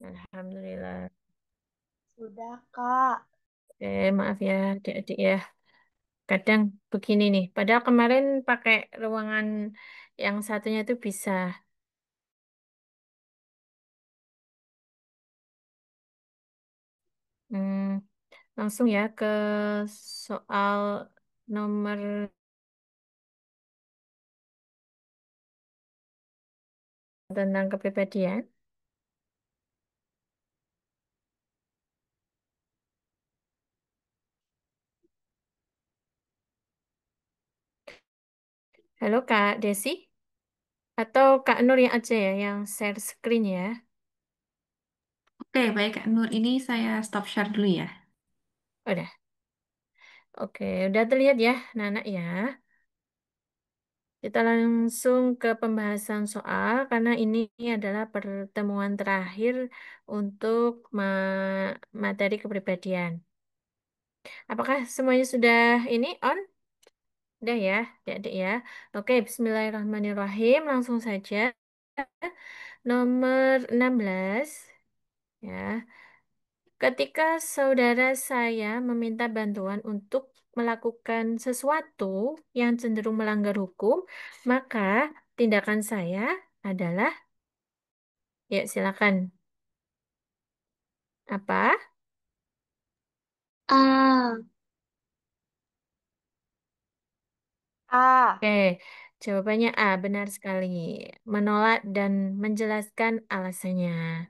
Alhamdulillah. Sudah, Kak. Maaf ya, adik-adik ya. Kadang begini nih. Padahal kemarin pakai ruangan yang satunya itu bisa. Hmm, langsung ya ke soal nomor tentang kepribadian. Halo Kak Desi, atau Kak Nur yang aja ya, yang share screen ya. Oke, baik Kak Nur. Ini saya stop share dulu ya. Udah, oke, udah terlihat ya, Nana ya. Kita langsung ke pembahasan soal karena ini adalah pertemuan terakhir untuk materi kepribadian. Apakah semuanya sudah ini on? Udah ya, adik-adik ya. Oke, Bismillahirrahmanirrahim. Langsung saja. Nomor 16 ya. Ketika saudara saya meminta bantuan untuk melakukan sesuatu yang cenderung melanggar hukum, maka tindakan saya adalah, ya silakan. Apa? A. A. Oke, jawabannya A, benar sekali. Menolak dan menjelaskan alasannya.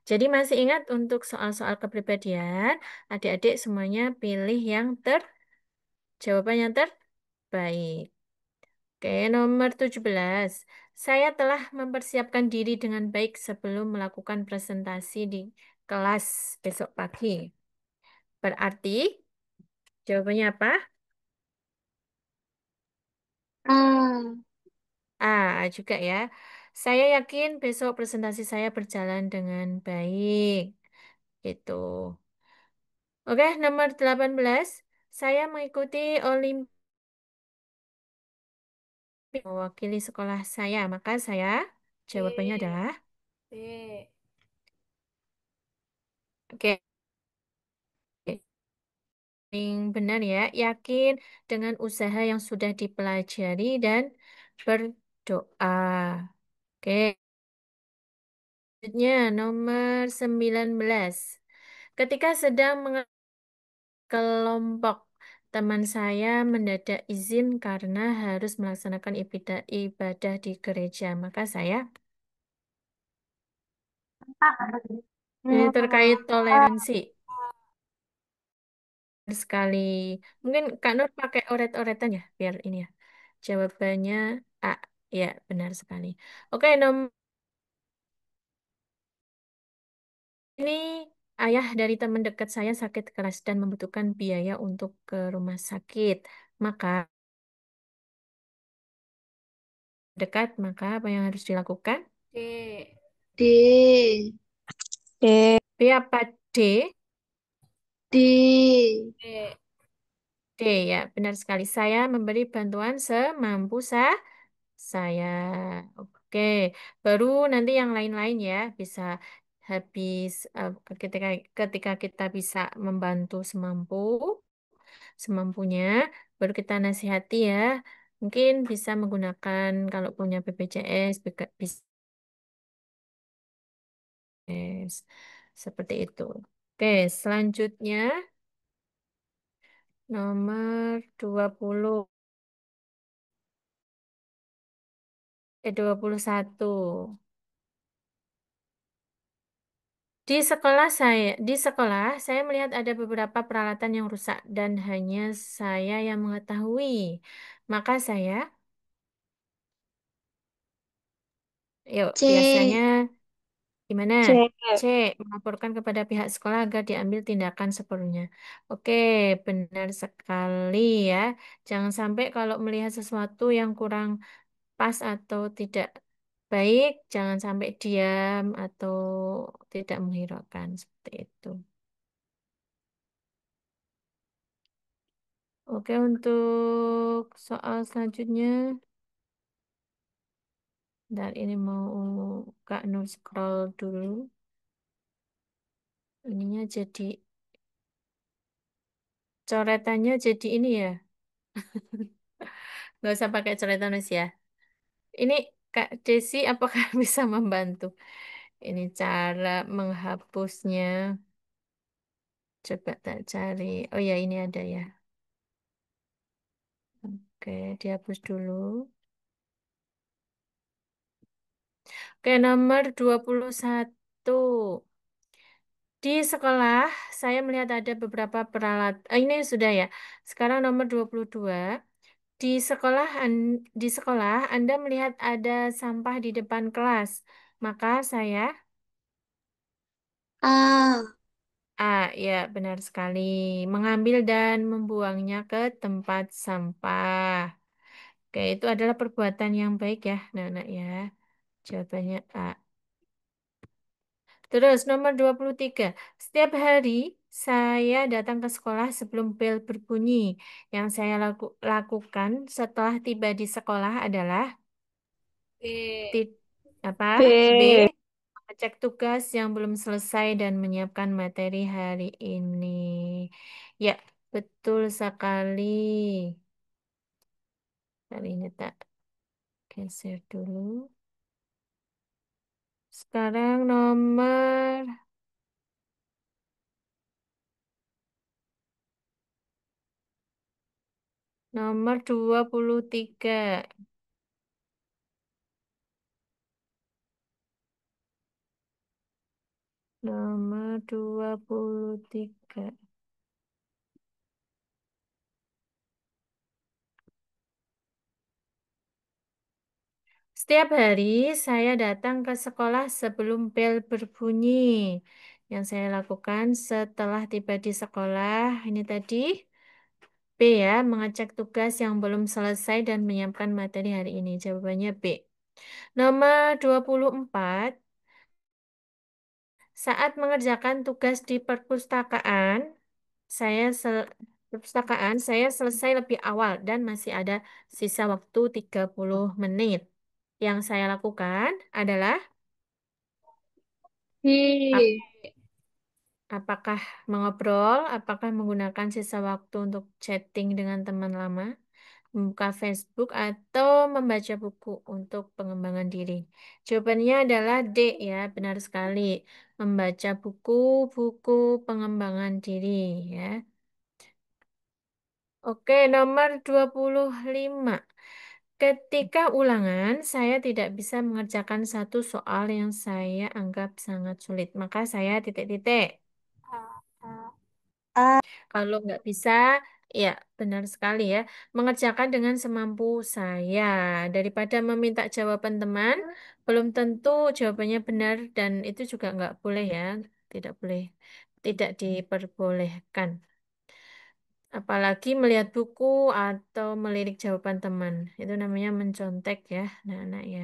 Jadi masih ingat untuk soal-soal kepribadian, adik-adik semuanya pilih yang jawaban yang terbaik. Oke, nomor 17. Saya telah mempersiapkan diri dengan baik sebelum melakukan presentasi di kelas besok pagi. Berarti jawabannya apa? A. A juga ya. Saya yakin besok presentasi saya berjalan dengan baik. Itu. Oke, nomor 18. Saya mengikuti Olimpiade mewakili sekolah saya. Maka saya jawabannya B. adalah B. oke. Yang benar ya, yakin dengan usaha yang sudah dipelajari dan berdoa. Oke, selanjutnya nomor 19. Ketika sedang kelompok teman saya mendadak izin karena harus melaksanakan ibadah di gereja. Maka saya ini terkait toleransi sekali. Mungkin Kak Nur pakai oret-oretan ya, biar ini ya. Jawabannya A. Ya, benar sekali. Oke, ini ayah dari teman dekat saya sakit keras dan membutuhkan biaya untuk ke rumah sakit. Maka maka apa yang harus dilakukan? D. D. D. B apa D? D. D. D ya, benar sekali. Saya memberi bantuan semampu saya. Oke, baru nanti yang lain-lain ya bisa habis ketika ketika kita bisa membantu semampunya, baru kita nasihati ya. Mungkin bisa menggunakan kalau punya BPJS, bisa seperti itu. Oke, selanjutnya nomor 20 21. Di sekolah saya melihat ada beberapa peralatan yang rusak dan hanya saya yang mengetahui. Maka saya, yuk biasanya C. gimana? C. C, melaporkan kepada pihak sekolah agar diambil tindakan sepenuhnya. Oke, benar sekali ya. Jangan sampai kalau melihat sesuatu yang kurang pas atau tidak baik, jangan sampai diam atau tidak menghiraukan seperti itu. Oke, untuk soal selanjutnya, dan ini mau Kak Nur scroll dulu. ininya jadi coretannya jadi ini ya. Nggak usah pakai coretan Mas ya. Ini Kak Desi apakah bisa membantu? Ini cara menghapusnya. Coba tak cari. Oh ya, ini ada ya. Oke, dihapus dulu. Oke, nomor 21. Di sekolah, saya melihat ada beberapa ini sudah ya. Sekarang nomor 22. Di sekolah, di sekolah Anda melihat ada sampah di depan kelas. Maka saya, A. ya benar sekali. Mengambil dan membuangnya ke tempat sampah. Oke, itu adalah perbuatan yang baik ya, anak-anak ya. Jawabannya A. Terus nomor 23. Setiap hari saya datang ke sekolah sebelum bel berbunyi. Yang saya lakukan setelah tiba di sekolah adalah B. ti- apa? B. B. Cek tugas yang belum selesai dan menyiapkan materi hari ini. Ya, betul sekali. Hari ini tak geser dulu. Sekarang nomor 23. Nomor 23. Setiap hari saya datang ke sekolah sebelum bel berbunyi. Yang saya lakukan setelah tiba di sekolah, ini tadi B ya, mengecek tugas yang belum selesai dan menyiapkan materi hari ini. Jawabannya B. Nomor 24, saat mengerjakan tugas di perpustakaan, saya selesai lebih awal dan masih ada sisa waktu 30 menit. Yang saya lakukan adalah ap- C. apakah mengobrol, apakah menggunakan sisa waktu untuk chatting dengan teman lama, membuka Facebook, atau membaca buku untuk pengembangan diri. Jawabannya adalah D ya, benar sekali. Membaca buku-buku pengembangan diri ya. Oke, nomor 25. Ketika ulangan, saya tidak bisa mengerjakan satu soal yang saya anggap sangat sulit. Maka saya titik-titik. A. Kalau nggak bisa, ya benar sekali ya. Mengerjakan dengan semampu saya. Daripada meminta jawaban teman, belum tentu jawabannya benar dan itu juga nggak boleh ya. Tidak boleh, tidak diperbolehkan. Apalagi melihat buku atau melirik jawaban teman. Itu namanya mencontek ya, anak-anak ya.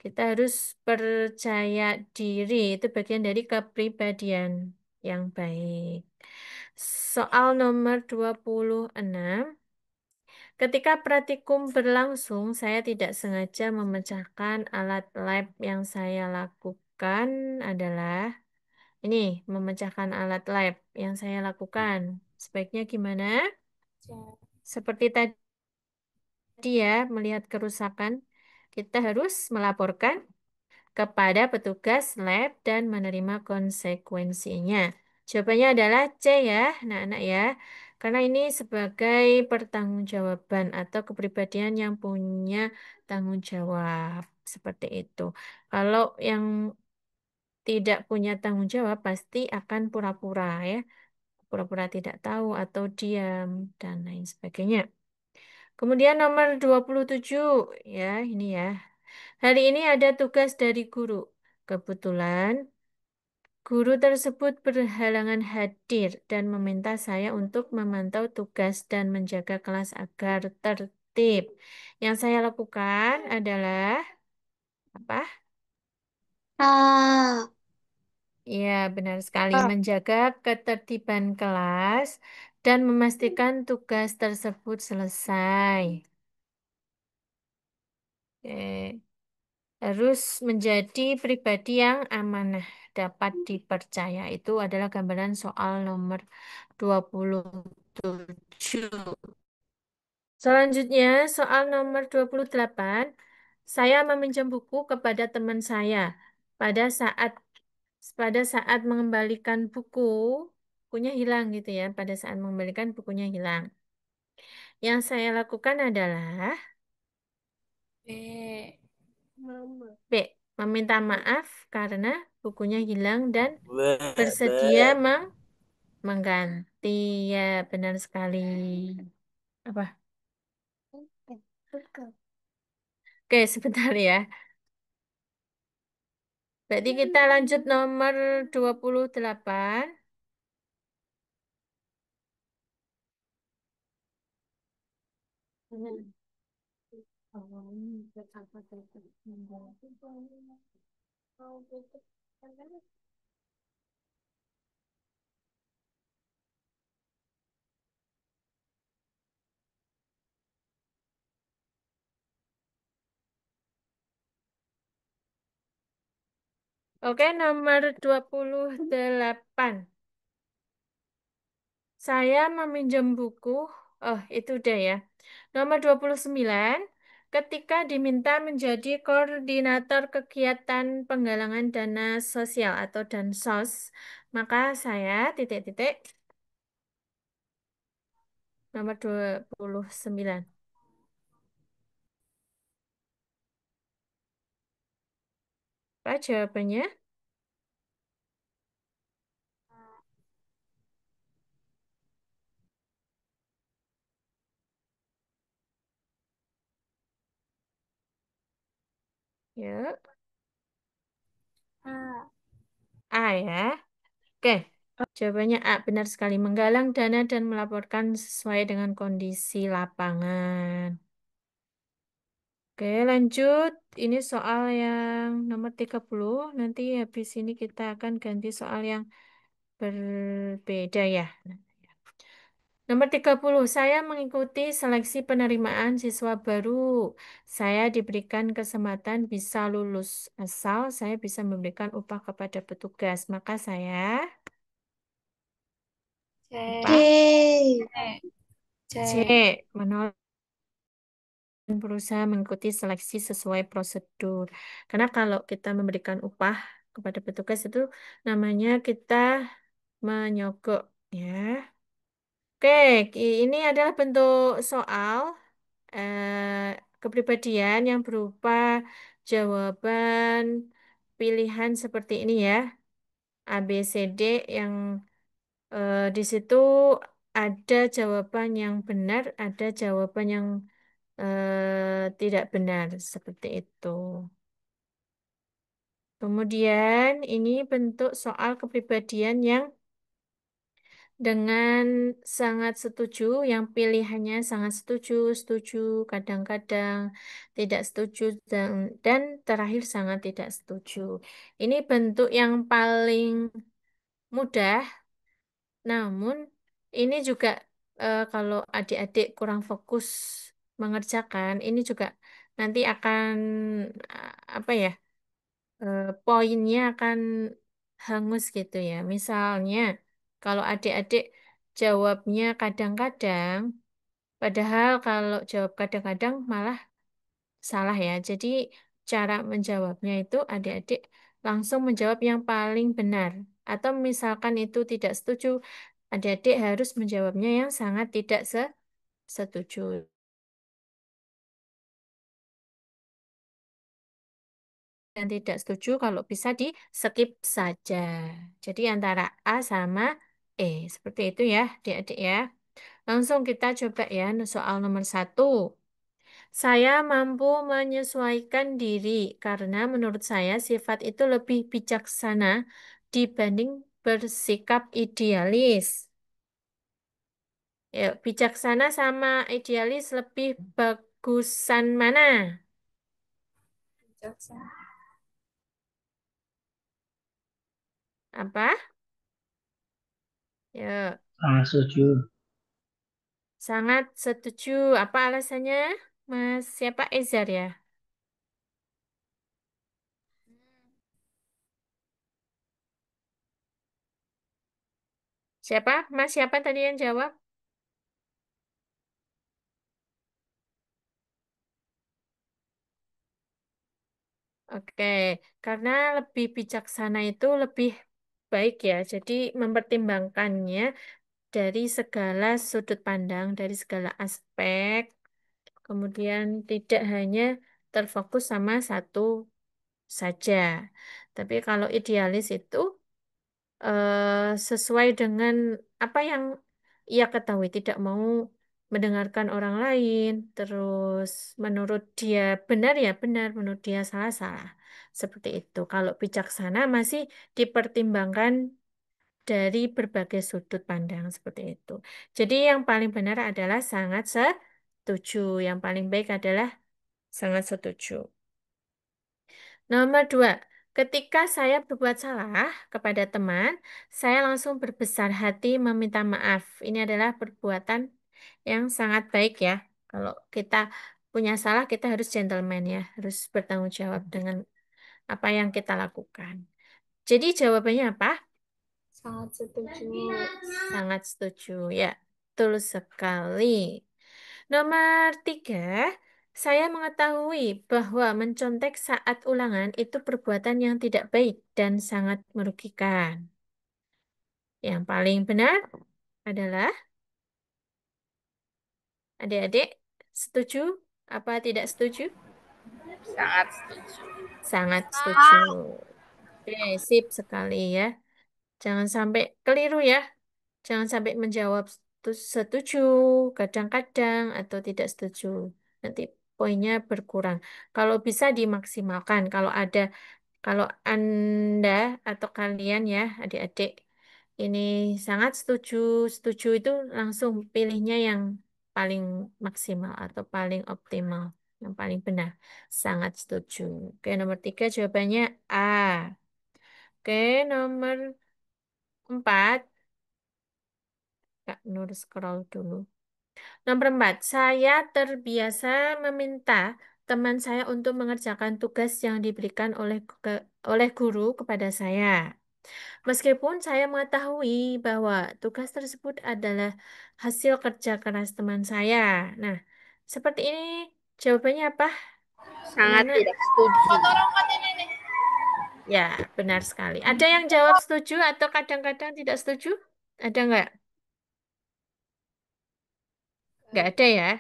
Kita harus percaya diri. Itu bagian dari kepribadian yang baik. Soal nomor 26. Ketika praktikum berlangsung, saya tidak sengaja memecahkan alat lab. Yang saya lakukan adalah ini, memecahkan alat lab. Yang saya lakukan. Sebaiknya gimana? Seperti tadi ya, melihat kerusakan, kita harus melaporkan kepada petugas lab dan menerima konsekuensinya. Jawabannya adalah C ya, anak-anak ya. Karena ini sebagai pertanggungjawaban atau kepribadian yang punya tanggung jawab. Seperti itu. Kalau yang tidak punya tanggung jawab pasti akan pura-pura ya. Pura-pura tidak tahu atau diam dan lain sebagainya. Kemudian nomor 27 ya, ini ya. Hari ini ada tugas dari guru. Kebetulan guru tersebut berhalangan hadir dan meminta saya untuk memantau tugas dan menjaga kelas agar tertib. Yang saya lakukan adalah apa? A. Ya, benar sekali A. menjaga ketertiban kelas dan memastikan tugas tersebut selesai. Oke. harus menjadi pribadi yang amanah, dapat dipercaya. Itu adalah gambaran soal nomor 27. Selanjutnya, soal nomor 28. Saya meminjam buku kepada teman saya. Pada saat pada saat mengembalikan buku, bukunya hilang gitu ya. Pada saat mengembalikan bukunya hilang. Yang saya lakukan adalah B. B. Meminta maaf karena bukunya hilang dan Bleh, bersedia bleh. mengganti. Ya, benar sekali. Apa? Oke, sebentar ya. Berarti kita lanjut nomor 28. Oke, nomor 28. Saya meminjam buku. Oh, itu udah ya. Nomor 29. Ketika diminta menjadi koordinator kegiatan penggalangan dana sosial atau Dansos, maka saya titik-titik nomor 29. Apa jawabannya? Ya, A. A ya. Oke, jawabannya A. Benar sekali. Menggalang dana dan melaporkan sesuai dengan kondisi lapangan. Oke, lanjut. Ini soal yang nomor 30. Nanti habis ini kita akan ganti soal yang berbeda ya. Nomor 30. Saya mengikuti seleksi penerimaan siswa baru. Saya diberikan kesempatan bisa lulus asal saya bisa memberikan upah kepada petugas. Maka saya apa? C. C. C. C. Menolak dan berusaha mengikuti seleksi sesuai prosedur. Karena kalau kita memberikan upah kepada petugas itu namanya kita menyogok ya. Oke, ini adalah bentuk soal kepribadian yang berupa jawaban pilihan seperti ini ya. A, B, C, D yang di situ ada jawaban yang benar, ada jawaban yang tidak benar seperti itu. Kemudian ini bentuk soal kepribadian yang dengan sangat setuju, yang pilihannya sangat setuju, setuju, kadang-kadang tidak setuju, dan terakhir sangat tidak setuju. Ini bentuk yang paling mudah, namun ini juga kalau adik-adik kurang fokus mengerjakan, ini juga nanti akan apa ya, poinnya akan hangus gitu ya. Misalnya, kalau adik-adik jawabnya kadang-kadang, padahal kalau jawab kadang-kadang malah salah ya. Jadi cara menjawabnya itu adik-adik langsung menjawab yang paling benar. Atau misalkan itu tidak setuju, adik-adik harus menjawabnya yang sangat tidak setuju. Dan tidak setuju kalau bisa di skip saja. Jadi antara A sama E. Seperti itu ya, adik-adik ya. Langsung kita coba ya soal nomor 1. Saya mampu menyesuaikan diri karena menurut saya sifat itu lebih bijaksana dibanding bersikap idealis. Ya, bijaksana sama idealis lebih bagusan mana? Bijaksana. Apa? Ya, Sangat setuju. sangat setuju. Apa alasannya? Mas siapa Ezar ya? Siapa? Mas siapa tadi yang jawab? Oke, karena lebih bijaksana itu lebih baik ya. Jadi mempertimbangkannya dari segala sudut pandang, dari segala aspek, kemudian tidak hanya terfokus sama satu saja. Tapi kalau idealis itu sesuai dengan apa yang ia ketahui, tidak mau mendengarkan orang lain, terus menurut dia benar ya benar, menurut dia salah salah. Seperti itu. Kalau bijaksana masih dipertimbangkan dari berbagai sudut pandang seperti itu. Jadi yang paling benar adalah sangat setuju, yang paling baik adalah sangat setuju. Nomor dua, ketika saya berbuat salah kepada teman, saya langsung berbesar hati meminta maaf. Ini adalah perbuatan yang sangat baik ya. Kalau kita punya salah, kita harus gentleman ya, harus bertanggung jawab dengan apa yang kita lakukan. Jadi jawabannya apa? Sangat setuju. Sangat setuju ya, betul sekali. Nomor tiga, saya mengetahui bahwa mencontek saat ulangan itu perbuatan yang tidak baik dan sangat merugikan. Yang paling benar adalah adik-adik setuju apa tidak setuju? Sangat setuju. Sangat setuju. Oke, sip sekali ya. Jangan sampai keliru ya. Jangan sampai menjawab setuju, kadang-kadang, atau tidak setuju. Nanti poinnya berkurang. Kalau bisa dimaksimalkan. Kalau Anda atau kalian ya, adik-adik, ini sangat setuju, setuju itu langsung pilihnya yang paling maksimal atau paling optimal, yang paling benar. Sangat setuju. Oke, nomor tiga jawabannya A. Oke, nomor empat. Kak Nur scroll dulu. Nomor empat, saya terbiasa meminta teman saya untuk mengerjakan tugas yang diberikan oleh guru kepada saya. Meskipun saya mengetahui bahwa tugas tersebut adalah hasil kerja keras teman saya. Nah, seperti ini jawabannya apa? Yang Sangat mana? tidak setuju. Ya, benar sekali. Ada yang jawab setuju atau kadang-kadang tidak setuju? Ada nggak? Nggak ada ya?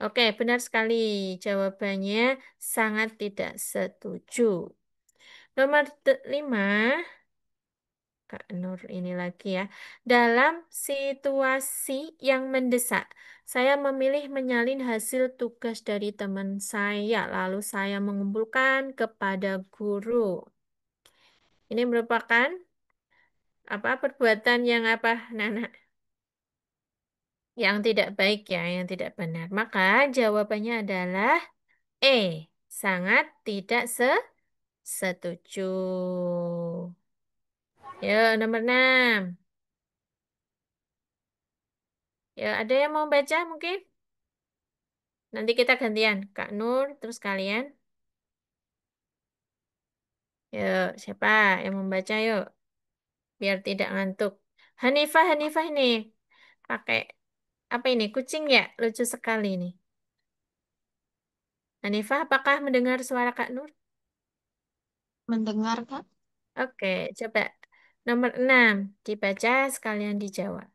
Oke, benar sekali. Jawabannya sangat tidak setuju. Nomor lima, Kak Nur ini lagi ya. Dalam situasi yang mendesak, saya memilih menyalin hasil tugas dari teman saya, lalu saya mengumpulkan kepada guru. Ini merupakan apa perbuatan yang apa, Nana? Yang tidak baik ya, yang tidak benar. Maka jawabannya adalah E. Sangat tidak setuju. Yuk, nomor 6. Ya, ada yang mau baca mungkin? Nanti kita gantian. Kak Nur, terus kalian. Yuk, siapa yang mau baca yuk? Biar tidak ngantuk. Hanifah, Hanifah ini. Pakai apa ini? Kucing ya? Lucu sekali ini. Hanifah, apakah mendengar suara Kak Nur? Mendengar, Kak? Oke, coba. Nomor 6. Dibaca sekalian dijawab.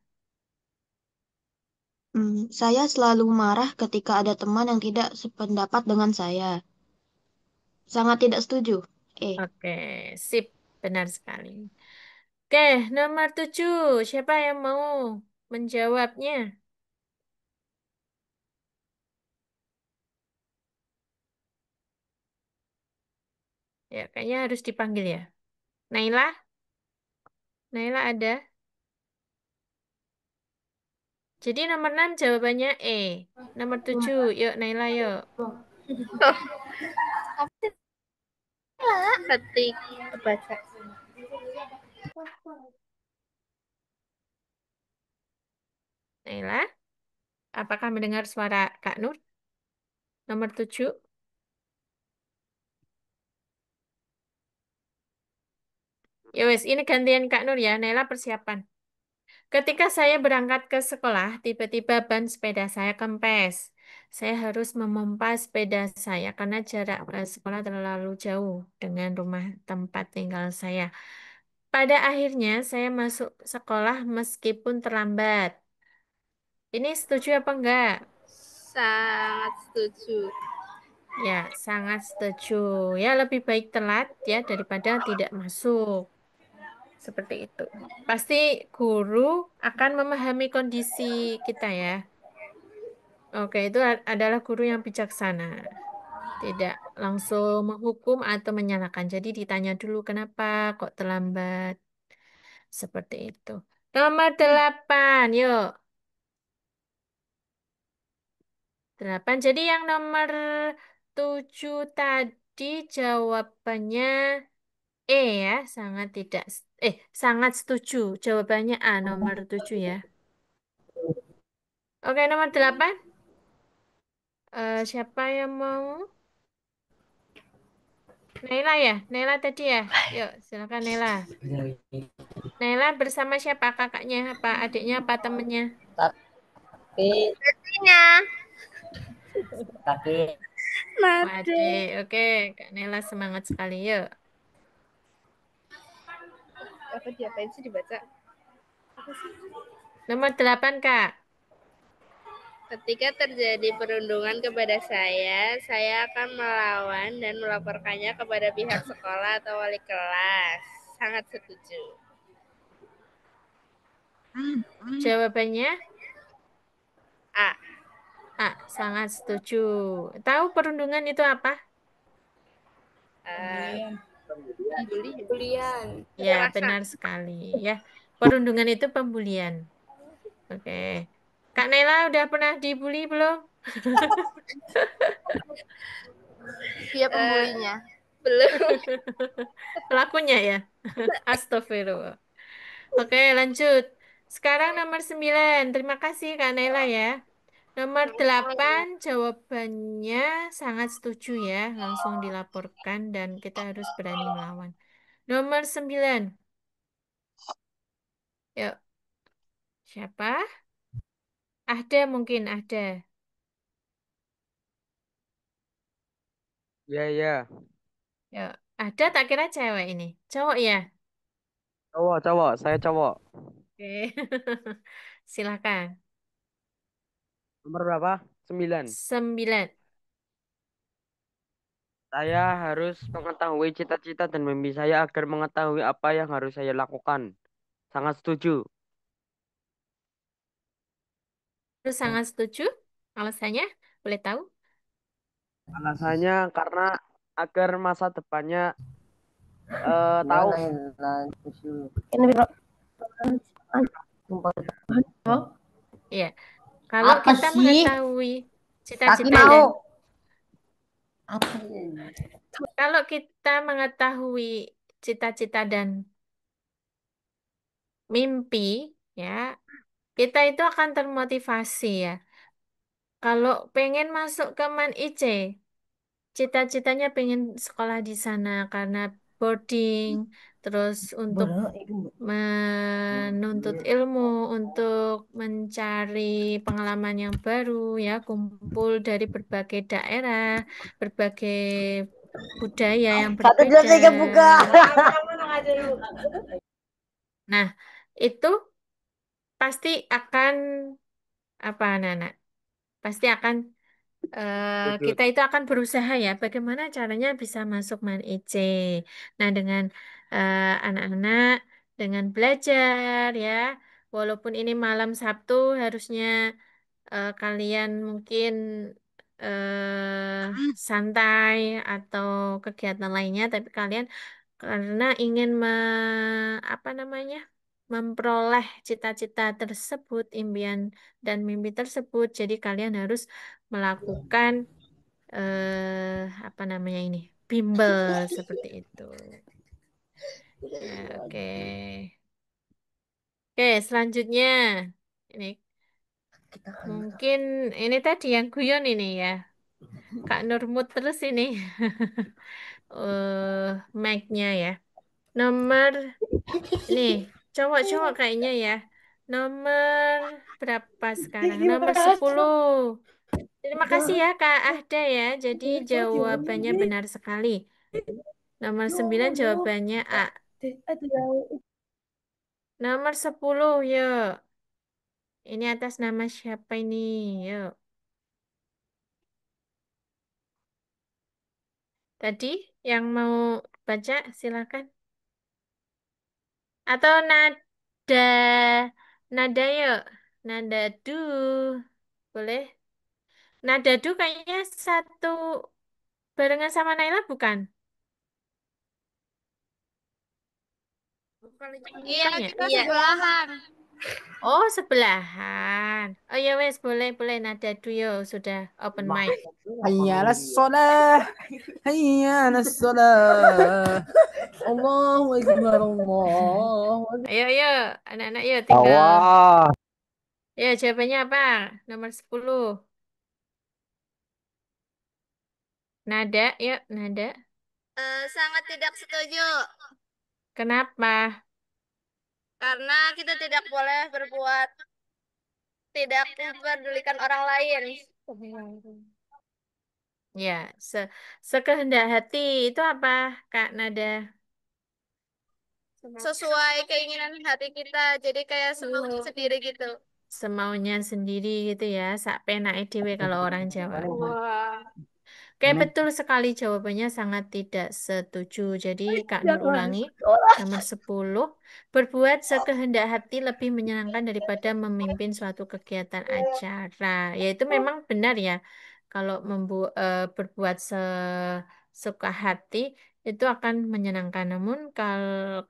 Saya selalu marah ketika ada teman yang tidak sependapat dengan saya. Sangat tidak setuju. Oke, sip. Benar sekali. Oke, nomor 7. Siapa yang mau menjawabnya? Ya, kayaknya harus dipanggil ya. Naila? Naila ada? Jadi nomor 6 jawabannya E. Nomor 7, yuk Naila yuk. Ketik baca. Naila, apakah mendengar suara Kak Nur? Nomor 7. Ya wes, ini gantian Kak Nur ya. Naila persiapan. Ketika saya berangkat ke sekolah, tiba-tiba ban sepeda saya kempes. Saya harus memompa sepeda saya karena jarak ke sekolah terlalu jauh dengan rumah tempat tinggal saya. Pada akhirnya, saya masuk sekolah meskipun terlambat. Ini setuju apa enggak? Sangat setuju. Ya, sangat setuju. Ya, lebih baik telat ya daripada tidak masuk. Seperti itu. Pasti guru akan memahami kondisi kita ya. Oke, itu adalah guru yang bijaksana. Tidak langsung menghukum atau menyalahkan. Jadi ditanya dulu kenapa kok terlambat. Seperti itu. Nomor 8, yuk. 8. Jadi yang nomor 7 tadi jawabannya E ya, sangat tidak sangat setuju. Jawabannya A nomor 7 ya. Oke, nomor 8. Siapa yang mau? Naila ya? Naila tadi ya? Yuk, silakan Naila. Naila bersama siapa? Kakaknya apa? Adiknya apa temennya? Tapi Pastinya. tapi Nade. Adik. Oke, Kak Naila semangat sekali. Yuk. Apa diapain sih dibaca? Nomor 8, Kak. Ketika terjadi perundungan kepada saya akan melawan dan melaporkannya kepada pihak sekolah atau wali kelas. Sangat setuju. Jawabannya A. A, sangat setuju. Tahu perundungan itu apa? Uh, bully. kuliah Ya, Kekerasan. benar sekali. Ya, perundungan itu pembulian. Oke. Kak Naila udah pernah dibully belum? Dia pembulinya. Belum. Pelakunya ya. Astagfirullah. Oke, lanjut. Sekarang nomor 9. Terima kasih Kak Naila ya. Nomor 8 jawabannya sangat setuju ya. Langsung dilaporkan dan kita harus berani melawan. Nomor 9. Yuk, siapa? Ada mungkin ada. Ya, ya. Yuk, ada tak kira cewek ini. Cowok ya? Cowok, cowok. Saya cowok. Oke. Silakan. Nomor berapa? 9. 9. Saya harus mengetahui cita-cita dan mimpi saya agar mengetahui apa yang harus saya lakukan. Sangat setuju. Terus sangat setuju. Alasannya boleh tahu? Alasannya karena agar masa depannya tahu. ini bro Iya. Kalau apa kita sih mengetahui kaki cita-cita mau dan apa kalau kita mengetahui cita-cita dan mimpi, ya, kita itu akan termotivasi ya. Kalau pengen masuk ke Man IC, cita-citanya pengen sekolah di sana karena boarding, terus untuk bro itu menuntut ilmu, untuk mencari pengalaman yang baru, ya, kumpul dari berbagai daerah, berbagai budaya yang satu dua berbeda. tiga buka Nah, itu pasti akan apa, anak-anak? Pasti akan Setuju. kita itu akan berusaha ya, bagaimana caranya bisa masuk Man IC. Nah, dengan anak-anak, dengan belajar ya, walaupun ini malam Sabtu, harusnya kalian mungkin santai atau kegiatan lainnya, tapi kalian karena ingin apa namanya, memperoleh cita-cita tersebut, impian dan mimpi tersebut, jadi kalian harus melakukan apa namanya ini, bimbel seperti itu. Ya, oke. Oke, selanjutnya ini mungkin ini tadi yang guyon ini ya. Kak Nurmut terus ini. Mic-nya ya. Nomor ini cowok-cowok kayaknya ya. Nomor berapa sekarang? Nomor 10. Terima kasih ya Kak Ahda ya. Jadi jawabannya benar sekali. Nomor 9 jawabannya A. Nomor 10 yuk. Ini atas nama siapa ini? Yuk. Tadi yang mau baca silakan. Atau nada nada yuk. Nada du. Boleh? Nada du kayaknya satu barengan sama Naila bukan? Iya, Bukan ya? kita sebelahan. Oh, sebelahan. Oh ya wes, boleh nada du yuk. Sudah open mic. Hayya 'alas shalah. Hayya 'alas shalah. Allahu akbar. Allahu akbar. Ayo, anak-anak yuk tinggal. Wah, Ya, jawabannya apa? Nomor 10. Nada, yuk, nada. Sangat tidak setuju. Kenapa? Karena kita tidak boleh berbuat tidak memperdulikan orang lain. Ya, sekehendak hati itu apa, Kak Nada? Sesuai keinginan hati kita. Jadi kayak sendiri gitu. Semaunya sendiri gitu ya, sak penake dhewe kalau orang Jawa. Wah. Oke, betul sekali jawabannya sangat tidak setuju. Jadi Kak Nur ulangi, nomor 10, berbuat sekehendak hati lebih menyenangkan daripada memimpin suatu kegiatan acara. Ya itu memang benar ya. Kalau berbuat sesuka hati itu akan menyenangkan. Namun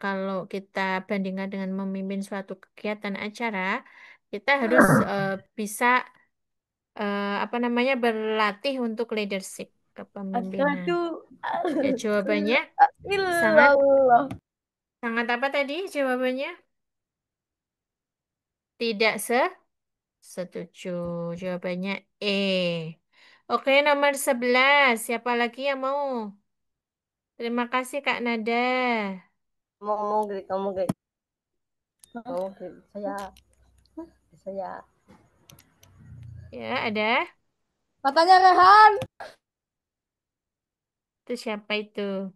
kalau kita bandingkan dengan memimpin suatu kegiatan acara, kita harus bisa apa namanya berlatih untuk leadership kepemimpinan. Ya jawabannya sangat sangat apa tadi jawabannya? Tidak setuju. Jawabannya E. Oke, nomor 11. Siapa lagi yang mau? Terima kasih Kak Nada. Mau Grik, kamu Grik. Mau Grik. Saya. Ya, ada. Katanya Rehan. Itu siapa itu?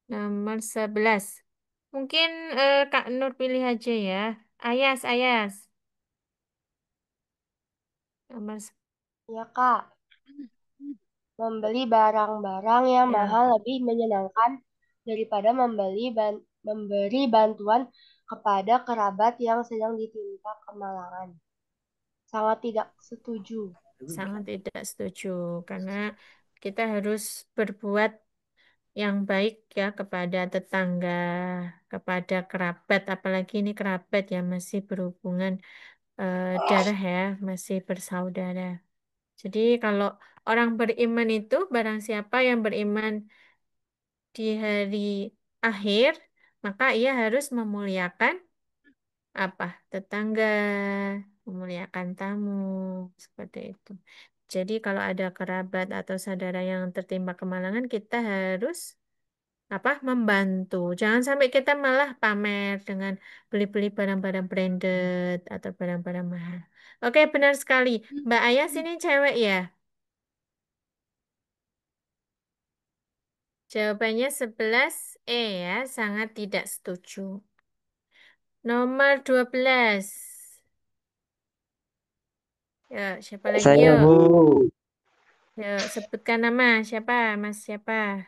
Nomor 11. Mungkin Kak Nur pilih aja ya. Ayas. Nomor Ya, Kak. Membeli barang-barang yang ya. mahal lebih menyenangkan daripada memberi bantuan kepada kerabat yang sedang ditimpa kemalangan. Sangat tidak setuju. Sangat tidak setuju karena kita harus berbuat yang baik ya kepada tetangga, kepada kerabat, apalagi ini kerabat yang masih berhubungan darah ya, masih bersaudara. Jadi kalau orang beriman itu barang siapa yang beriman di hari akhir, maka ia harus memuliakan apa? Tetangga, memuliakan tamu, seperti itu. Jadi kalau ada kerabat atau saudara yang tertimpa kemalangan, kita harus apa? Membantu. Jangan sampai kita malah pamer dengan beli-beli barang-barang branded atau barang-barang mahal. Oke, benar sekali. Mbak Ayas ini cewek ya? Jawabannya 11 ya, sangat tidak setuju. Nomor 12. Ya, siapa lagi saya yuk? Bu. Yuk, sebutkan nama. Siapa? Mas siapa?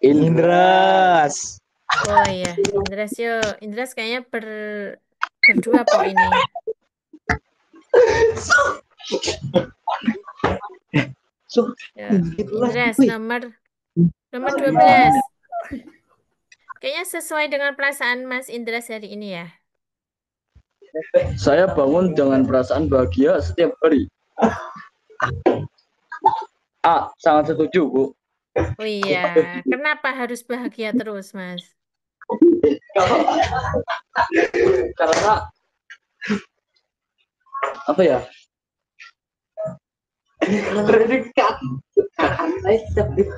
Indras. Oh iya, Indras yuk. Indras kayaknya berdua kok ini. Ya, Indras nomor 12. Kayaknya sesuai dengan perasaan Mas Indras hari ini ya. Saya bangun dengan perasaan bahagia setiap hari. Sangat setuju, Bu. Oh iya, kenapa harus bahagia terus, Mas? Karena apa ya?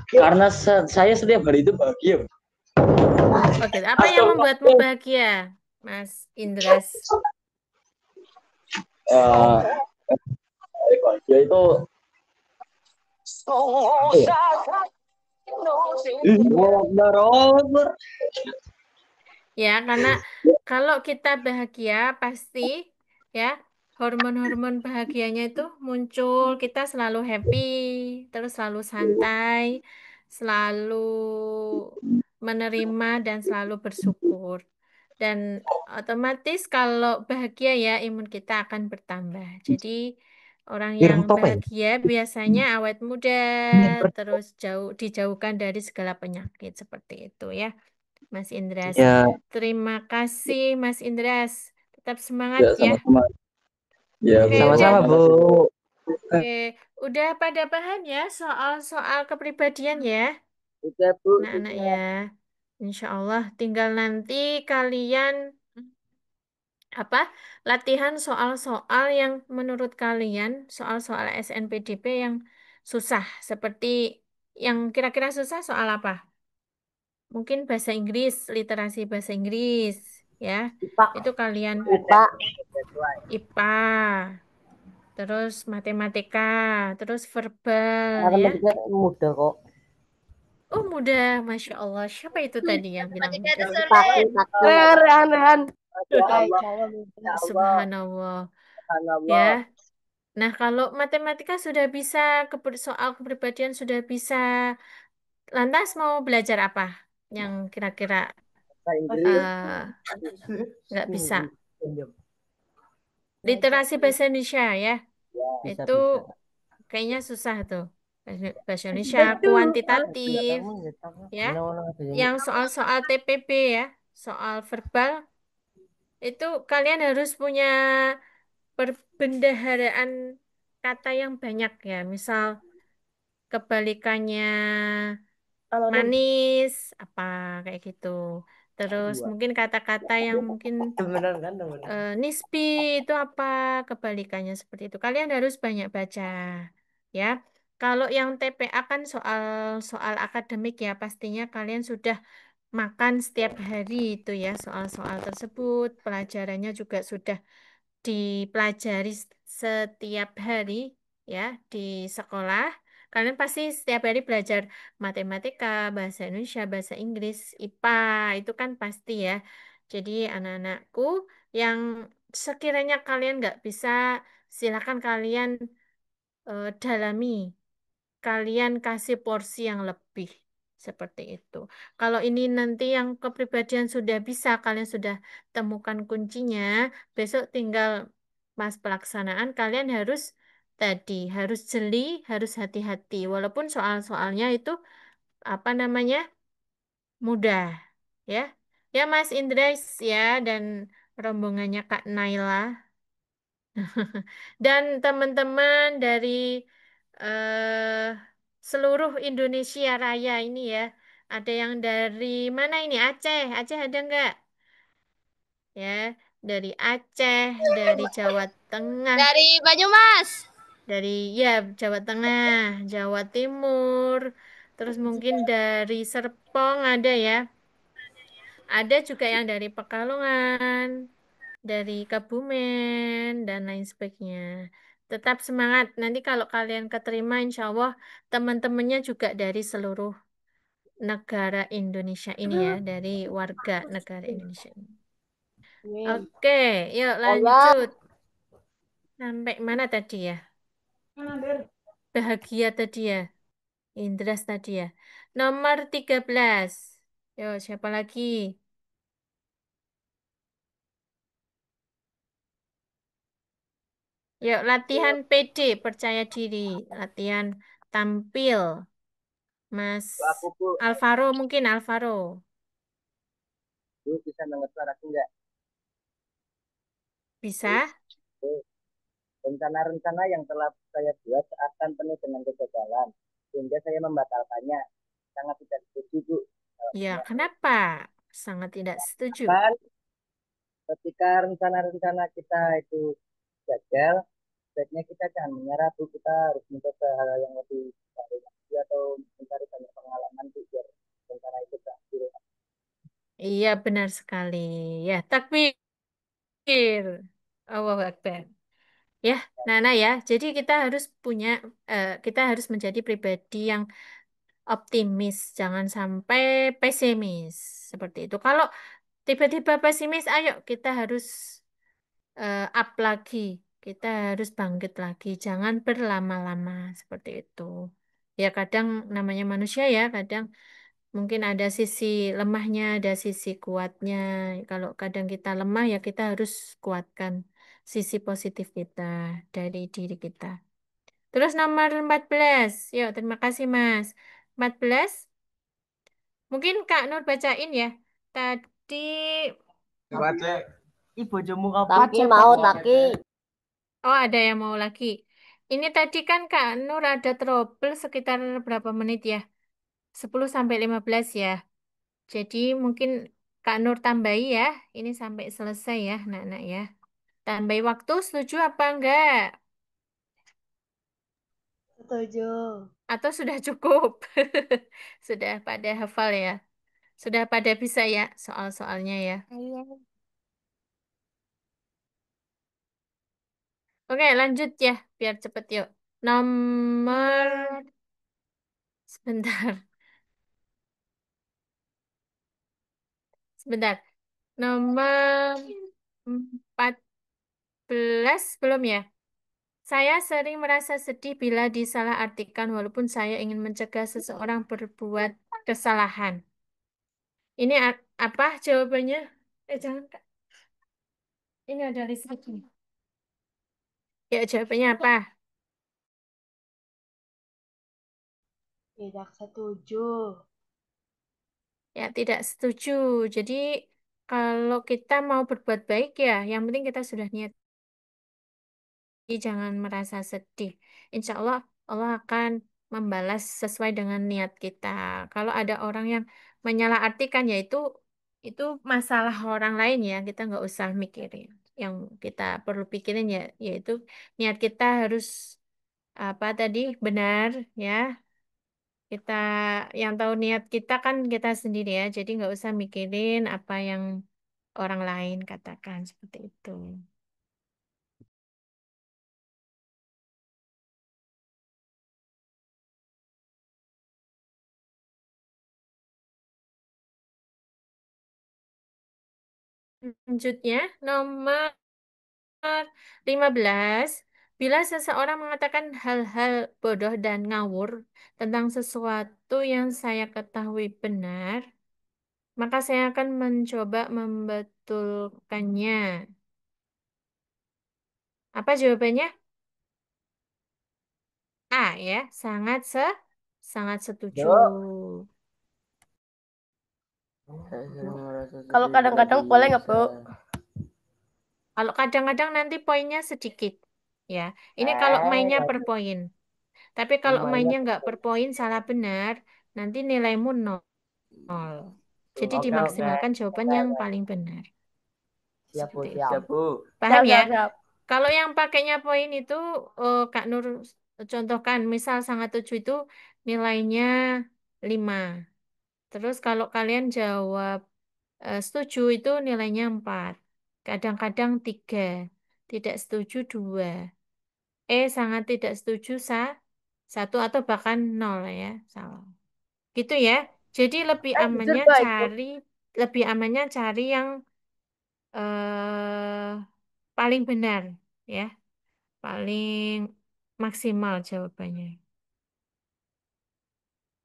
Karena saya setiap hari itu bahagia. Oke, apa yang membuatmu bahagia? Mas Indras? Eh, dia itu Akbar. Ya, karena kalau kita bahagia pasti ya hormon-hormon bahagianya itu muncul, kita selalu happy, terus selalu santai, selalu menerima dan selalu bersyukur. Dan otomatis kalau bahagia ya imun kita akan bertambah. Jadi orang yang bahagia biasanya awet muda, terus dijauhkan dari segala penyakit seperti itu ya. Mas Indras. Ya, Terima kasih Mas Indras. Tetap semangat ya ya. sama-sama. Ya, Oke, Bu. udah. Sama-sama, Bu. Oke, udah pada bahan ya soal-soal kepribadian ya, Udah, Bu. anak-anak ya. Insya Allah tinggal nanti kalian apa latihan soal-soal yang menurut kalian soal-soal SNPDP yang susah seperti yang kira-kira susah soal apa? Mungkin bahasa Inggris, literasi bahasa Inggris, ya. Itu kalian Pak. IPA, terus matematika, terus verbal, ya. Matematika mudah kok. Oh, mudah, Masya Allah. Siapa itu tadi yang bilang Matematika itu mudah? sulit. Rehan. Baik, saya minta. Subhanallah, ya. Nah, kalau matematika sudah bisa, soal kepribadian sudah bisa, lantas mau belajar apa? Yang kira-kira eh, nggak bisa. Literasi bahasa Indonesia, ya. Bisa, Itu bisa. kayaknya susah tuh. Bahasa Indonesia kuantitatif ya. Yang soal-soal TPB ya, soal verbal itu kalian harus punya perbendaharaan kata yang banyak ya. Misal kebalikannya Anonim. manis apa kayak gitu. Terus mungkin kata-kata yang mungkin Beneran kan? nisbi itu apa kebalikannya seperti itu. Kalian harus banyak baca ya. Kalau yang TPA kan soal akademik ya pastinya kalian sudah makan setiap hari itu ya soal-soal tersebut. Pelajarannya juga sudah dipelajari setiap hari ya di sekolah. Kalian pasti setiap hari belajar matematika, bahasa Indonesia, bahasa Inggris, IPA itu kan pasti ya. Jadi anak-anakku yang sekiranya kalian nggak bisa, silakan kalian dalami. Kalian kasih porsi yang lebih seperti itu. Kalau ini nanti yang kepribadian sudah bisa, kalian sudah temukan kuncinya, besok tinggal pas pelaksanaan kalian harus tadi harus jeli, harus hati-hati. Walaupun soal-soalnya itu apa namanya mudah, ya. Ya Mas Indres ya dan rombongannya Kak Naila dan teman-teman dari eh, seluruh Indonesia Raya ini ya. Ada yang dari mana ini? Aceh. Aceh ada nggak? Ya, dari Aceh, dari Jawa Tengah, Dari Banyumas. dari ya Jawa Tengah, Jawa Timur, terus mungkin dari Serpong ada ya. Ada juga yang dari Pekalongan, dari Kebumen, dan lain sebagainya. Tetap semangat. Nanti kalau kalian keterima, insya Allah teman-temannya juga dari seluruh negara Indonesia ini ya, dari warga negara Indonesia ini. Amin. Oke, yuk Saya lanjut. Sampai mana tadi ya? Bahagia tadi ya, Indras tadi ya. Nomor 13. Yuk, siapa lagi? Yuk, latihan PD, percaya diri. Latihan tampil. Mas Aku, Bu. Alvaro mungkin Alvaro Bu, bisa dengar suaraku nggak? bisa. Rencana-rencana yang telah saya buat akan penuh dengan kegagalan, sehingga saya membatalkannya. Sangat tidak setuju, Bu. Ya, kenapa? Sangat tidak setuju. Kan ketika rencana-rencana kita itu gagal, sebaiknya kita jangan menyerah, Bu. Kita harus mencoba hal yang lebih baik lagi atau mencari banyak pengalaman, Bu, biar rencana itu berhasil. Iya, benar sekali. Ya, takbir. Allahu Akbar. Ya, Nana ya. Jadi kita harus menjadi pribadi yang optimis, jangan sampai pesimis seperti itu. Kalau tiba-tiba pesimis, ayo kita harus up lagi, kita harus bangkit lagi, jangan berlama-lama seperti itu. Ya kadang namanya manusia ya, kadang mungkin ada sisi lemahnya, ada sisi kuatnya. Kalau kadang kita lemah ya kita harus kuatkan sisi positif kita dari diri kita. Terus nomor 14. Yuk, terima kasih Mas. 14. Mungkin Kak Nur bacain ya. Tadi Ibu bojomu kapan Taki mau taki. oh ada yang mau lagi. Ini tadi kan Kak Nur ada trouble sekitar berapa menit ya? 10 sampai 15 ya. Jadi mungkin Kak Nur tambahi ya. Ini sampai selesai ya, nak-nak ya. Tambahi waktu setuju apa enggak? Setuju. Atau sudah cukup? Sudah pada hafal ya? Sudah pada bisa ya soal-soalnya ya? Oke, lanjut ya, biar cepet yuk. Nomor, sebentar, sebentar. Nomor 14 belum ya? Saya sering merasa sedih bila disalahartikan walaupun saya ingin mencegah seseorang berbuat kesalahan. Ini apa jawabannya? Jangan, Kak. Ini ada listriknya. Ya, jawabannya apa? Tidak setuju. Ya, tidak setuju. Jadi, kalau kita mau berbuat baik ya, yang penting kita sudah niat. Jadi jangan merasa sedih. Insya Allah, Allah akan membalas sesuai dengan niat kita. Kalau ada orang yang menyalahartikan, itu masalah orang lain ya. Kita nggak usah mikirin. Yang kita perlu pikirin ya, yaitu niat kita harus apa tadi benar ya. Kita yang tahu niat kita kan kita sendiri ya. Jadi nggak usah mikirin apa yang orang lain katakan seperti itu. Selanjutnya, nomor 15. Bila seseorang mengatakan hal-hal bodoh dan ngawur tentang sesuatu yang saya ketahui benar, maka saya akan mencoba membetulkannya. Apa jawabannya? A ya, sangat setuju. Kalau kadang-kadang boleh nggak, Bu? Kalau kadang-kadang nanti poinnya sedikit. Ya, ini kalau mainnya per poin. Tapi kalau mainnya nggak per poin salah benar, nanti nilaimu nol. Jadi Oke, oke. dimaksimalkan jawaban yang paling benar. Siap, Bu, Seperti itu. siap. Bu. Paham Siap, ya? siap, siap. Kalau yang pakainya poin itu, Kak Nur contohkan, misal sangat tujuh itu nilainya 5. Terus kalau kalian jawab setuju itu nilainya 4. Kadang-kadang 3. Tidak setuju 2. Sangat tidak setuju satu atau bahkan nol ya. Salah. Gitu ya. Jadi Jujur, Bu, itu. lebih amannya cari yang paling benar ya, paling maksimal jawabannya.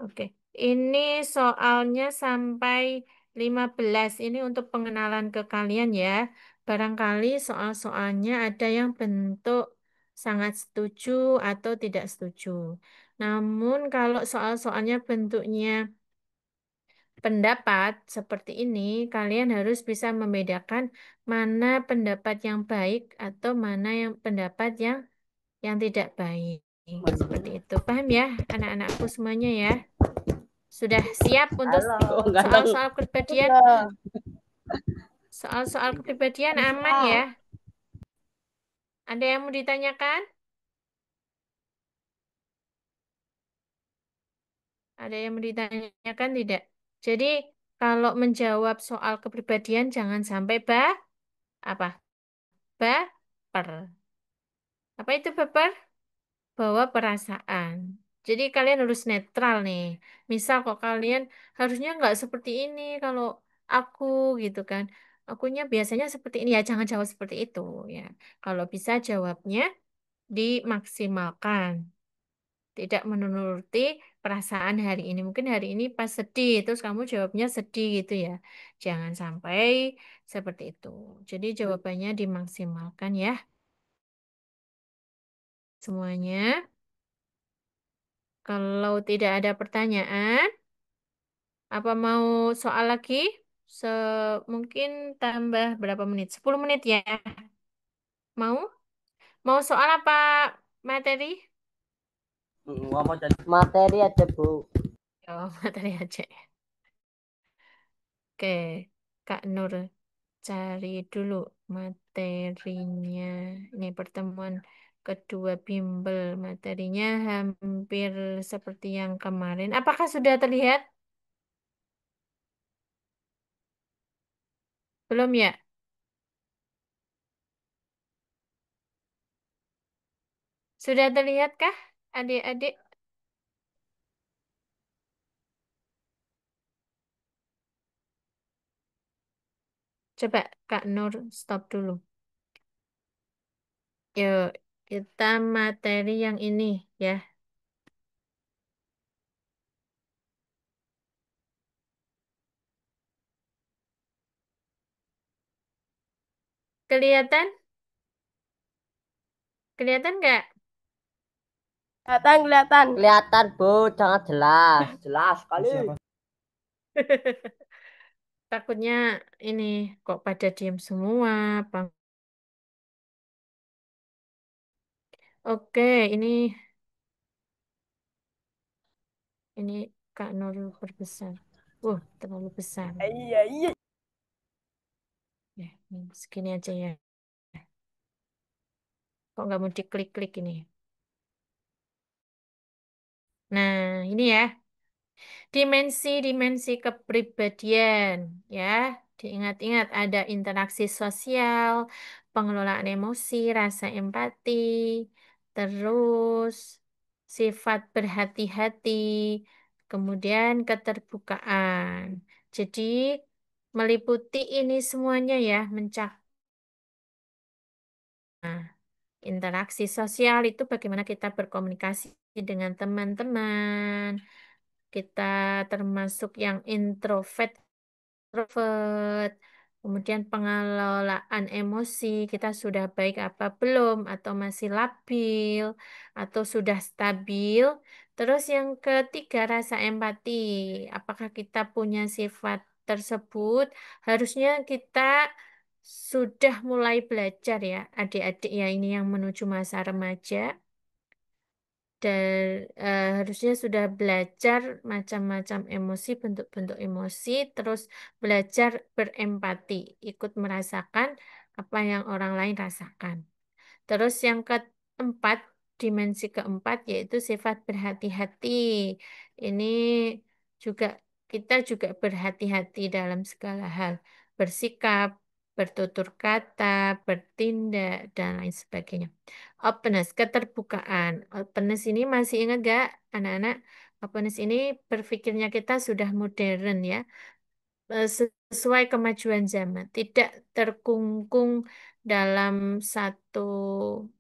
Oke. Ini soalnya sampai 15. Ini untuk pengenalan ke kalian ya. Barangkali soal-soalnya ada yang bentuk sangat setuju atau tidak setuju. Namun kalau soal-soalnya bentuknya pendapat seperti ini, kalian harus bisa membedakan mana pendapat yang baik atau mana yang pendapat yang tidak baik. Seperti itu. Paham ya, anak-anakku semuanya ya? Sudah siap untuk Halo. Oh, enggak dong. soal-soal kepribadian? Udah. Soal-soal kepribadian aman Bisa. ya? Ada yang mau ditanyakan? Ada yang mau ditanyakan tidak? Jadi kalau menjawab soal kepribadian jangan sampai apa? Baper. Apa itu baper? Bawa perasaan. Jadi kalian harus netral nih. Misal kok kalian harusnya nggak seperti ini kalau aku gitu kan. Akunya biasanya seperti ini ya jangan jawab seperti itu ya. Kalau bisa jawabnya dimaksimalkan. Tidak menuruti perasaan hari ini. Mungkin hari ini pas sedih, terus kamu jawabnya sedih gitu ya. Jangan sampai seperti itu. Jadi jawabannya dimaksimalkan ya semuanya. Kalau tidak ada pertanyaan, apa mau soal lagi? Se Mungkin tambah berapa menit? 10 menit ya. Mau? Mau soal apa materi? Materi aja, Bu. Oh, materi aja. Oke, Kak Nur cari dulu materinya. Ini pertemuan kedua bimbel. Materinya hampir seperti yang kemarin. Apakah sudah terlihat? Belum ya? Sudah terlihatkah adik-adik? Coba Kak Nur stop dulu. Yuk, kita materi yang ini ya. Kelihatan? Kelihatan nggak? Kelihatan, kelihatan. Kelihatan, Bu. Sangat jelas. Jelas sekali. Takutnya ini kok pada diam semua. Bang. Oke, ini Kak Nur perbesar. Terlalu besar. Iya, iya. Ya, ini segini aja ya. Kok nggak mau diklik-klik ini? Nah, ini ya. Dimensi-dimensi kepribadian, ya. Diingat-ingat ada interaksi sosial, pengelolaan emosi, rasa empati, terus sifat berhati-hati, kemudian keterbukaan. Jadi meliputi ini semuanya ya, interaksi sosial itu bagaimana kita berkomunikasi dengan teman-teman. Kita termasuk yang introvert, extrovert. Kemudian pengelolaan emosi, kita sudah baik apa belum, atau masih labil, atau sudah stabil. Terus yang ketiga, rasa empati. Apakah kita punya sifat tersebut? Harusnya kita sudah mulai belajar ya, adik-adik ya ini yang menuju masa remaja dan harusnya sudah belajar macam-macam emosi, bentuk-bentuk emosi, terus belajar berempati, ikut merasakan apa yang orang lain rasakan. Terus yang keempat, dimensi keempat yaitu sifat berhati-hati. Ini juga kita juga berhati-hati dalam segala hal, bersikap, bertutur kata, bertindak, dan lain sebagainya. Openness, keterbukaan. Openness ini masih ingat gak anak-anak? Openness ini berpikirnya kita sudah modern ya, sesuai kemajuan zaman, tidak terkungkung dalam satu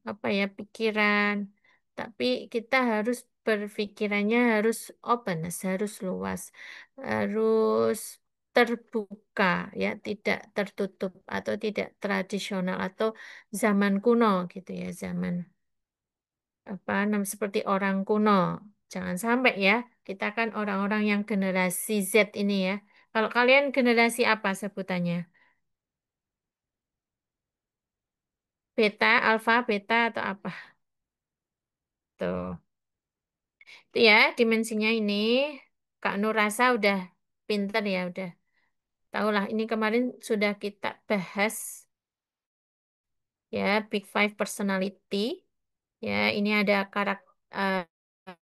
apa ya pikiran, tapi kita harus berpikirannya harus openness, harus luas, harus terbuka ya, tidak tertutup atau tidak tradisional atau zaman kuno gitu ya, zaman apa seperti orang kuno. Jangan sampai ya, kita kan orang-orang yang generasi Z ini ya. Kalau kalian generasi apa sebutannya? Beta, alfa, beta atau apa? Tuh. Itu ya dimensinya ini. Kak Nur rasa udah pinter ya, udah. Tahu lah, ini kemarin sudah kita bahas ya, Big Five Personality. Ya, ini ada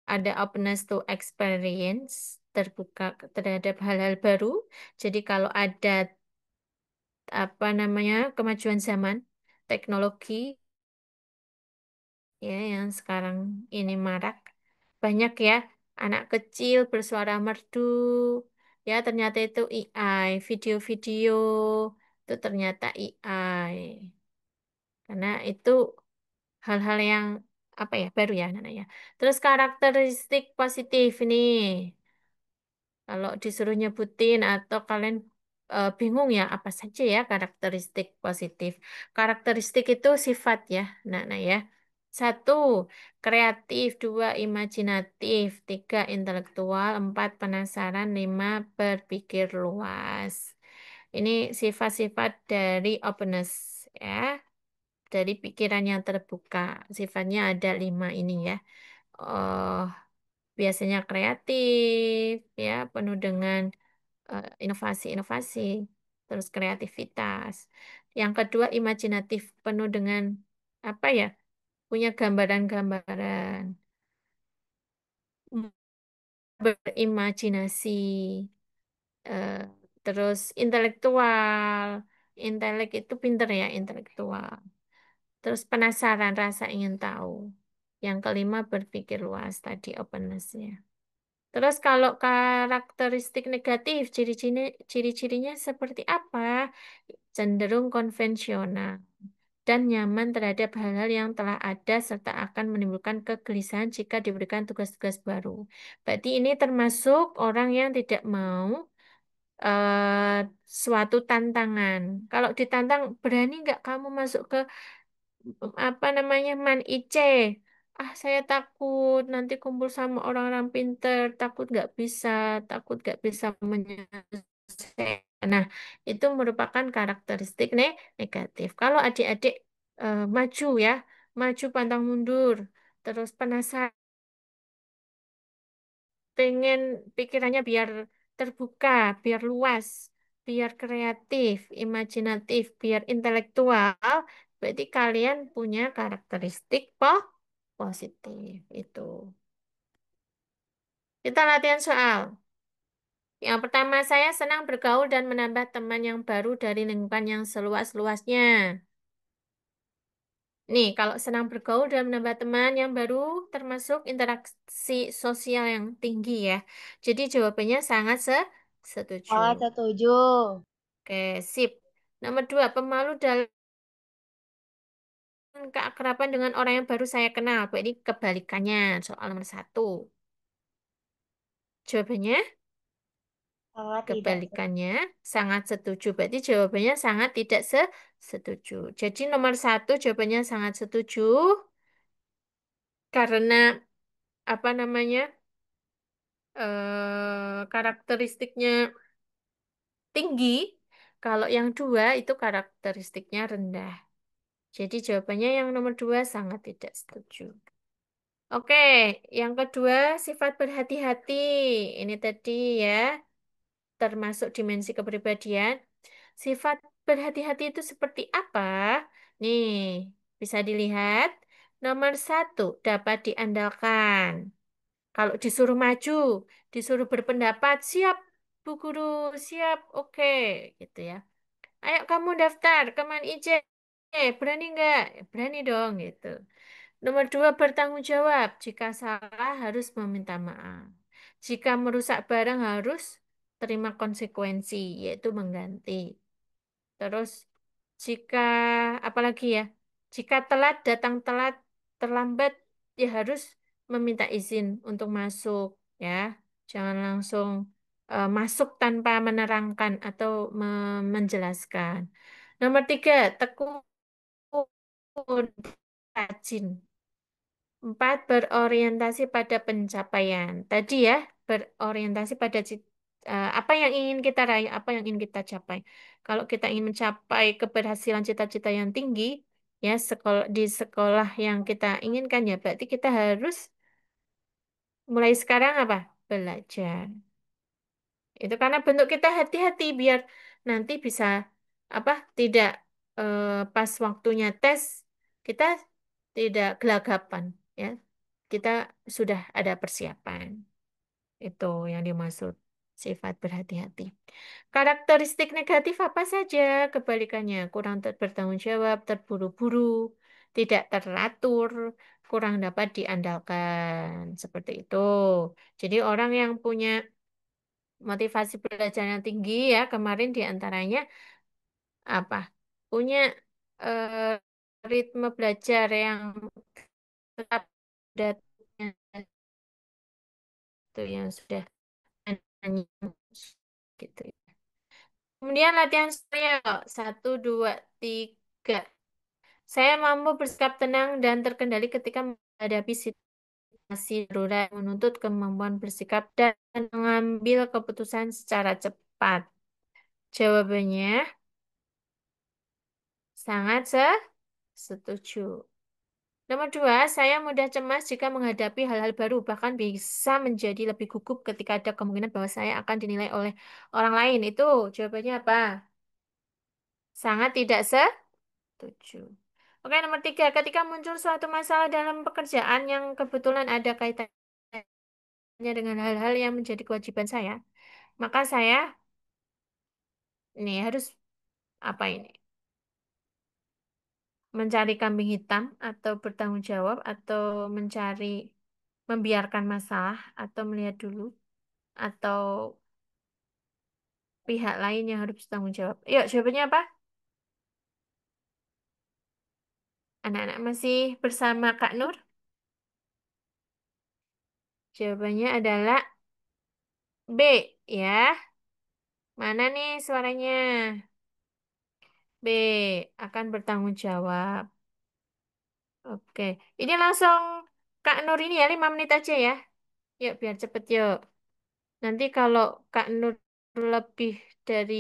ada openness to experience. terbuka terhadap hal-hal baru. Jadi kalau ada apa namanya kemajuan zaman, teknologi ya yang sekarang ini marak, banyak ya anak kecil bersuara merdu, ya ternyata itu AI, video-video itu ternyata AI. Karena itu hal-hal yang apa ya baru ya namanya. Terus karakteristik positif ini. Kalau disuruh nyebutin atau kalian bingung ya apa saja ya karakteristik positif. Karakteristik itu sifat ya, nah ya. Satu, kreatif. Dua, imajinatif. Tiga, intelektual. Empat, penasaran. Lima, berpikir luas. Ini sifat-sifat dari openness ya, dari pikiran yang terbuka. Sifatnya ada lima ini ya. Oh, biasanya kreatif ya, penuh dengan inovasi-inovasi, terus kreativitas. Yang kedua, imajinatif, penuh dengan apa ya? Punya gambaran-gambaran, berimajinasi. Eh, terus intelektual, intelek itu pinter ya, intelektual. Terus penasaran, rasa ingin tahu. Yang kelima, berpikir luas tadi openness-nya. Terus kalau karakteristik negatif, ciri-cirinya seperti apa? Cenderung konvensional dan nyaman terhadap hal-hal yang telah ada serta akan menimbulkan kegelisahan jika diberikan tugas-tugas baru. Berarti ini termasuk orang yang tidak mau suatu tantangan. Kalau ditantang, berani nggak kamu masuk ke apa namanya Man IC? Ah, saya takut nanti kumpul sama orang-orang pinter, takut nggak bisa menyelesaikan. Nah, itu merupakan karakteristik negatif. Kalau adik-adik maju ya, maju pantang mundur, terus penasaran, pengen pikirannya biar terbuka, biar luas, biar kreatif, imajinatif, biar intelektual, berarti kalian punya karakteristik positif itu. Kita latihan soal. Yang pertama, saya senang bergaul dan menambah teman yang baru dari lingkungan yang seluas-luasnya. Nih, kalau senang bergaul dan menambah teman yang baru termasuk interaksi sosial yang tinggi ya. Jadi jawabannya sangat setuju. Sangat setuju. Oke, sip. Nomor dua, pemalu dalam keakraban dengan orang yang baru saya kenal. Ini kebalikannya, soal nomor satu. Jawabannya Sangat tidak kebalikannya sangat setuju. Berarti jawabannya sangat tidak setuju. Jadi nomor satu jawabannya sangat setuju karena apa namanya karakteristiknya tinggi. Kalau yang dua itu karakteristiknya rendah. Jadi jawabannya yang nomor dua sangat tidak setuju. Oke, yang kedua sifat berhati-hati. Ini tadi ya, termasuk dimensi kepribadian. Sifat berhati-hati itu seperti apa? Nih, bisa dilihat. Nomor satu, dapat diandalkan. Kalau disuruh maju, disuruh berpendapat, siap, Bu Guru, siap, oke, gitu ya. Ayo kamu daftar ke Man IJ. Berani nggak? Berani dong, gitu. Nomor dua, bertanggung jawab. Jika salah harus meminta maaf. Jika merusak barang harus terima konsekuensi, yaitu mengganti. Terus jika apalagi ya, jika telat datang telat, terlambat ya harus meminta izin untuk masuk ya. Jangan langsung masuk tanpa menerangkan atau menjelaskan. Nomor tiga, tekun rajin. Empat, berorientasi pada pencapaian. Tadi ya, berorientasi pada apa yang ingin kita raih, apa yang ingin kita capai. Kalau kita ingin mencapai keberhasilan cita-cita yang tinggi, ya di sekolah yang kita inginkan ya, berarti kita harus mulai sekarang apa? Belajar. Itu karena bentuk kita hati-hati biar nanti bisa apa? Tidak pas waktunya tes kita tidak gelagapan, ya kita sudah ada persiapan. Itu yang dimaksud sifat berhati-hati. Karakteristik negatif apa saja? Kebalikannya, kurang bertanggung jawab, terburu-buru, tidak teratur, kurang dapat diandalkan. Seperti itu. Jadi orang yang punya motivasi belajar yang tinggi ya, kemarin diantaranya apa? Punya eh, ritme belajar yang tetap datanya itu yang sudah gitu. Kemudian latihan saya, satu, dua, tiga. Saya mampu bersikap tenang dan terkendali ketika menghadapi situasi darurat, menuntut kemampuan bersikap dan mengambil keputusan secara cepat. Jawabannya sangat setuju. Nomor dua, saya mudah cemas jika menghadapi hal-hal baru, bahkan bisa menjadi lebih gugup ketika ada kemungkinan bahwa saya akan dinilai oleh orang lain. Itu jawabannya apa? Sangat tidak setuju. Oke, nomor tiga, ketika muncul suatu masalah dalam pekerjaan yang kebetulan ada kaitannya dengan hal-hal yang menjadi kewajiban saya, maka saya ini harus apa ini? Mencari kambing hitam atau bertanggung jawab atau mencari membiarkan masalah atau melihat dulu atau pihak lain yang harus bertanggung jawab. Yuk, jawabannya apa? Anak-anak masih bersama Kak Nur? Jawabannya adalah B, ya. Mana nih suaranya? B, akan bertanggung jawab. Oke, ini langsung Kak Nur ini ya, 5 menit aja ya. Yuk, biar cepet yuk. Nanti kalau Kak Nur lebih dari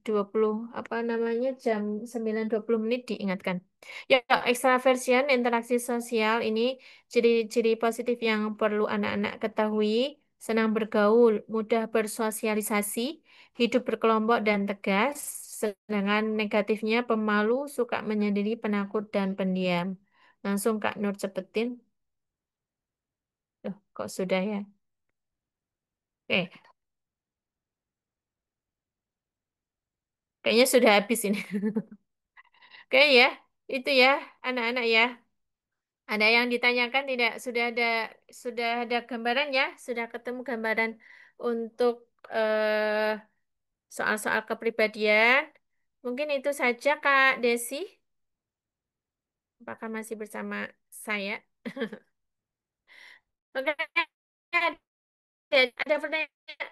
20 apa namanya, jam 9:20 diingatkan. Ya, ekstraversion, interaksi sosial ini ciri-ciri positif yang perlu anak-anak ketahui. Senang bergaul, mudah bersosialisasi, hidup berkelompok dan tegas. Sedangkan negatifnya pemalu, suka menyendiri, penakut, dan pendiam. Langsung Kak Nur cepetin. Loh, kok sudah ya? Oke, kayaknya sudah habis ini. Oke ya, itu ya anak-anak ya. Ada yang ditanyakan tidak? Sudah ada gambaran ya? Sudah ketemu gambaran untuk eh, soal-soal kepribadian. Mungkin itu saja Kak Desi. Apakah masih bersama saya? Oke, ada pertanyaan?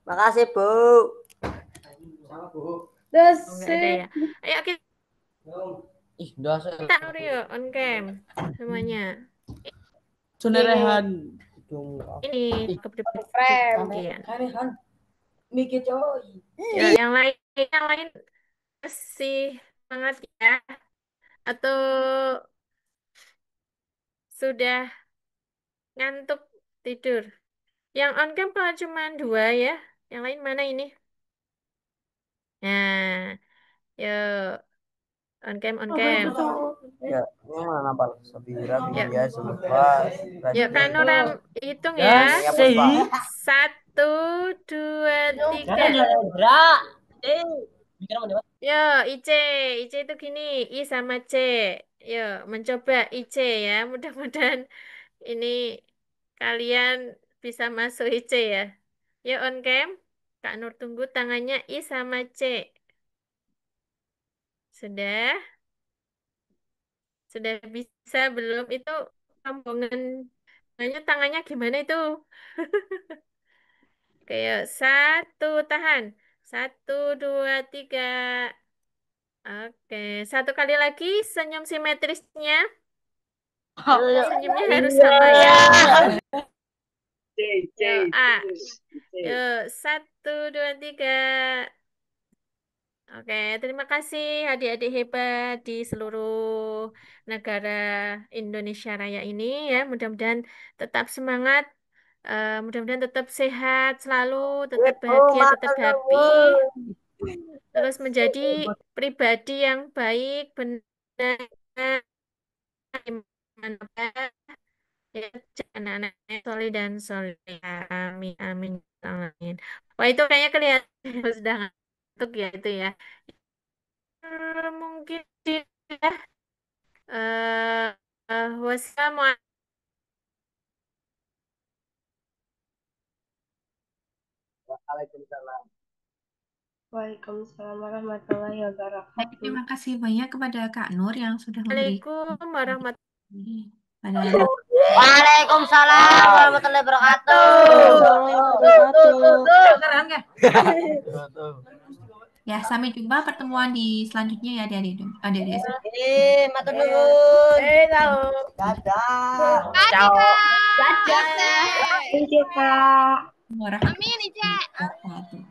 Makasih, Bu. Oh, nggak ada ya. Ayo Ih, udah saya. kita Nurio on cam semuanya. Sunerehan. Ini Frame. kepribadian. Mikir coy. Ya, yang lain masih semangat ya? Atau sudah ngantuk tidur? Yang on cam kalau cuma dua ya, yang lain mana ini? Nah, yuk on cam on cam. Ya, ini mana Pak? Sabira, Yuk, Bibia, Zulfa, yuk Rajda. Kanuram hitung Ya, ya. Ya, Puspa. 1, 2, 3. Yo, IC, IC itu gini, I sama C. Yo, mencoba IC ya. Mudah-mudahan ini kalian bisa masuk IC ya. Yo, on cam. Kak Nur tunggu tangannya I sama C. Sudah? Sudah bisa belum? Itu rombongan. Tangannya gimana itu? Oke, yuk. Satu, tahan. 1, 2, 3. Oke, satu kali lagi senyum simetrisnya. Senyumnya harus sama ya. Yuk, A. Yuk, 1, 2, 3. Oke, terima kasih adik-adik hebat di seluruh negara Indonesia Raya ini ya. Mudah-mudahan tetap semangat, mudah-mudahan tetap sehat selalu, tetap Bu, bahagia, tetap matur happy, nuwun. terus menjadi pribadi yang baik, benar, dimanapun ya, anak-anak soleh dan soleha. Amin, amin, amin. Wah, itu kayaknya kelihatan sudah ngantuk ya itu ya. Mungkin ya. Wassalamualaikum. Waalaikumsalam. Waalaikumsalam warahmatullahi Baik, wabarakatuh. terima kasih banyak kepada Kak Nur yang sudah memberikan Warahmatullahi pada Waalaikumsalam warahmatullahi wabarakatuh. Kedengeran nggak? Ya, sampai jumpa pertemuan di selanjutnya ya adik-adik. Adik-adik. Matur nuwun. tahu. Dadah. Ciao. Thank you, Kak. Warahmatullahi Amin, Ica. wabarakatuh.